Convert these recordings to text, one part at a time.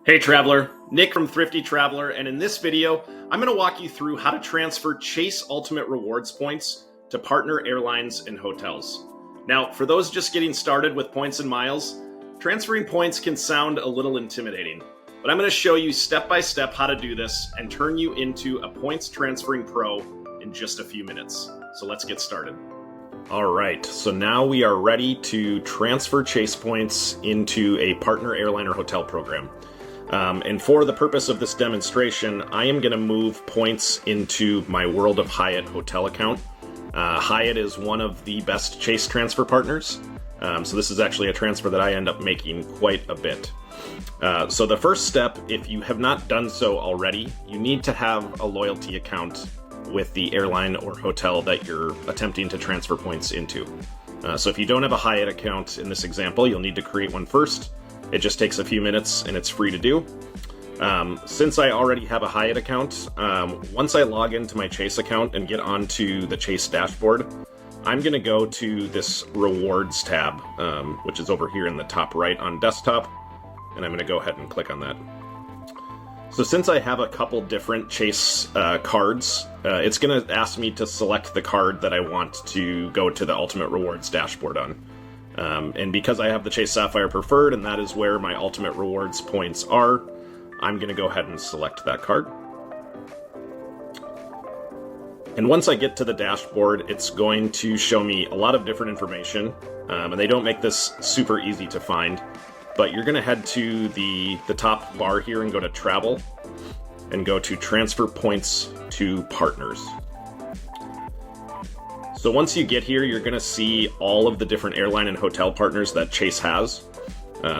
Hey Traveler, Nick from Thrifty Traveler, and in this video, I'm going to walk you through how to transfer Chase Ultimate Rewards points to partner airlines and hotels. Now, for those just getting started with points and miles, transferring points can sound a little intimidating, but I'm going to show you step by step how to do this and turn you into a points transferring pro in just a few minutes. So let's get started. All right, so now we are ready to transfer Chase points into a partner airline or hotel program. And for the purpose of this demonstration, I am going to move points into my World of Hyatt hotel account. Hyatt is one of the best Chase transfer partners, so this is actually a transfer that I end up making quite a bit. So the first step, if you have not done so already, you need to have a loyalty account with the airline or hotel that you're attempting to transfer points into. So if you don't have a Hyatt account in this example, you'll need to create one first. It just takes a few minutes and it's free to do. Since I already have a Hyatt account, once I log into my Chase account and get onto the Chase dashboard, I'm going to go to this rewards tab, which is over here in the top right on desktop, and I'm going to go ahead and click on that. So since I have a couple different Chase cards, it's going to ask me to select the card that I want to go to the Ultimate Rewards dashboard on. And because I have the Chase Sapphire Preferred, and that is where my Ultimate Rewards points are, I'm going to go ahead and select that card. And once I get to the dashboard, it's going to show me a lot of different information, and they don't make this super easy to find, but you're going to head to the top bar here and go to Travel, and go to Transfer Points to Partners. So once you get here, you're going to see all of the different airline and hotel partners that Chase has.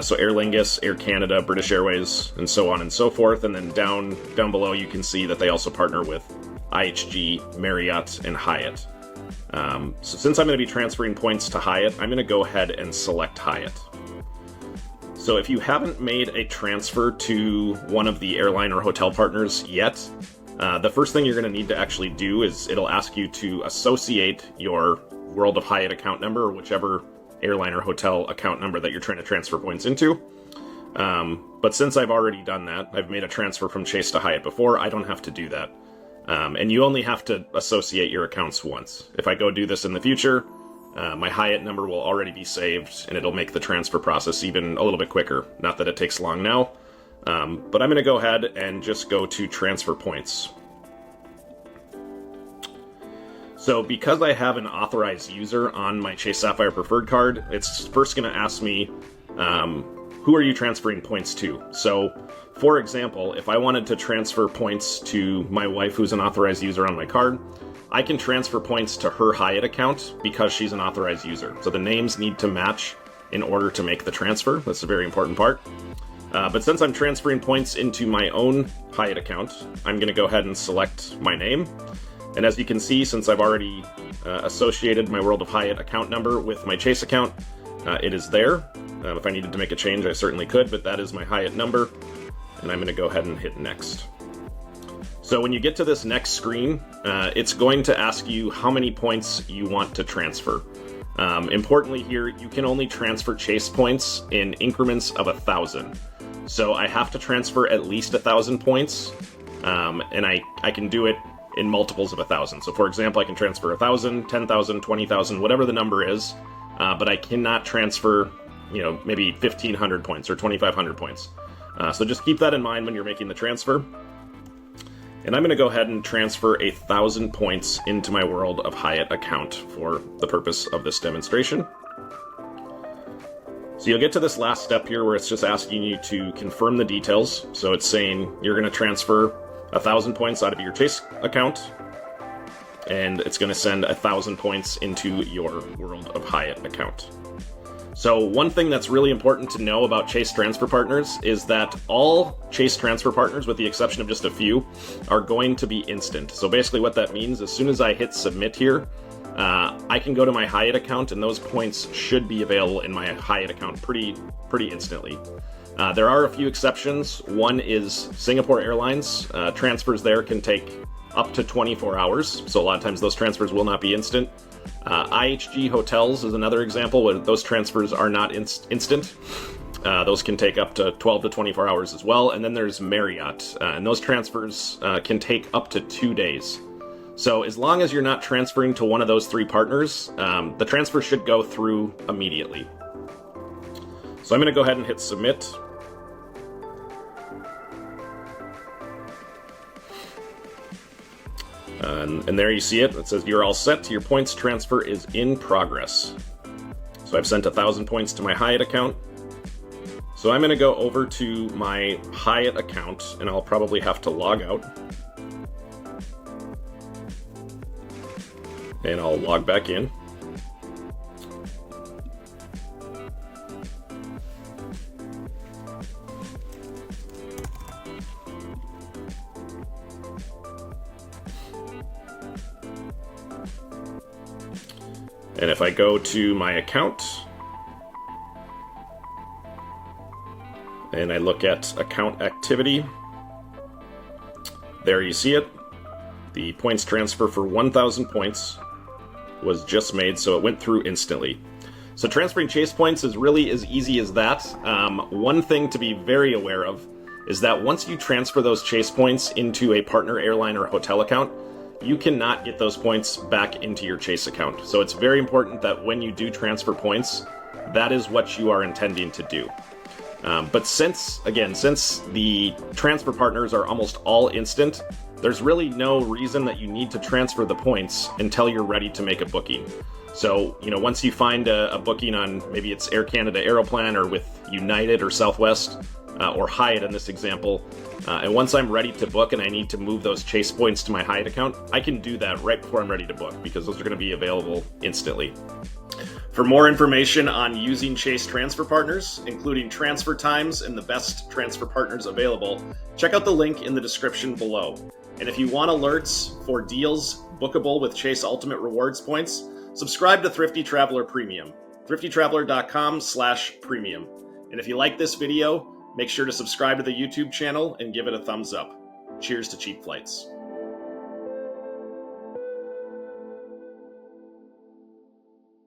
So Aer Lingus, Air Canada, British Airways, and so on and so forth. And then down below, you can see that they also partner with IHG, Marriott, and Hyatt. So since I'm going to be transferring points to Hyatt, I'm going to go ahead and select Hyatt. So if you haven't made a transfer to one of the airline or hotel partners yet, the first thing you're going to need to actually do is it'll ask you to associate your World of Hyatt account number, or whichever airline or hotel account number that you're trying to transfer points into. But since I've already done that, I've made a transfer from Chase to Hyatt before, I don't have to do that. And you only have to associate your accounts once. If I go do this in the future, my Hyatt number will already be saved, and it'll make the transfer process even a little bit quicker. Not that it takes long now. But I'm going to go ahead and just go to transfer points. So because I have an authorized user on my Chase Sapphire Preferred card, it's first going to ask me, who are you transferring points to? So for example, if I wanted to transfer points to my wife, who's an authorized user on my card, I can transfer points to her Hyatt account because she's an authorized user. So the names need to match in order to make the transfer. That's a very important part. But since I'm transferring points into my own Hyatt account, I'm going to go ahead and select my name. And as you can see, since I've already associated my World of Hyatt account number with my Chase account, it is there. If I needed to make a change, I certainly could, but that is my Hyatt number. And I'm going to go ahead and hit Next. So when you get to this next screen, it's going to ask you how many points you want to transfer. Importantly here, you can only transfer Chase points in increments of 1,000. So I have to transfer at least 1,000 points, and I can do it in multiples of 1,000. So for example, I can transfer 1,000, 10,000, 20,000, whatever the number is, but I cannot transfer, maybe 1,500 points or 2,500 points. So just keep that in mind when you're making the transfer. And I'm going to go ahead and transfer 1,000 points into my World of Hyatt account for the purpose of this demonstration. So you'll get to this last step here where it's just asking you to confirm the details. So it's saying you're going to transfer 1,000 points out of your Chase account, and it's going to send 1,000 points into your World of Hyatt account. So one thing that's really important to know about Chase transfer partners is that all Chase transfer partners, with the exception of just a few, are going to be instant. So basically what that means, as soon as I hit submit here, I can go to my Hyatt account, and those points should be available in my Hyatt account pretty instantly. There are a few exceptions. One is Singapore Airlines. Transfers there can take up to 24 hours, so a lot of times those transfers will not be instant. IHG hotels is another example where those transfers are not instant. Those can take up to 12 to 24 hours as well. And then there's Marriott, and those transfers can take up to 2 days. So as long as you're not transferring to one of those 3 partners, the transfer should go through immediately. So I'm going to go ahead and hit submit. And there you see it. It says you're all set. Your points transfer is in progress. So I've sent 1,000 points to my Hyatt account. So I'm going to go over to my Hyatt account, and I'll probably have to log out. And I'll log back in. And if I go to my account, and I look at account activity, there you see it. The points transfer for 1,000 points was just made, so it went through instantly. So transferring Chase points is really as easy as that. One thing to be very aware of is that once you transfer those Chase points into a partner airline or hotel account, you cannot get those points back into your Chase account. So it's very important that when you do transfer points, that is what you are intending to do. But since the transfer partners are almost all instant, there's really no reason that you need to transfer the points until you're ready to make a booking. So, once you find a booking on, maybe it's Air Canada Aeroplan or with United or Southwest, or Hyatt in this example, and once I'm ready to book and I need to move those Chase points to my Hyatt account, I can do that right before I'm ready to book, because those are going to be available instantly. For more information on using Chase transfer partners, including transfer times and the best transfer partners available, check out the link in the description below. And if you want alerts for deals bookable with Chase Ultimate Rewards points, subscribe to Thrifty Traveler Premium, thriftytraveler.com/premium. And if you like this video, make sure to subscribe to the YouTube channel and give it a thumbs up. Cheers to cheap flights.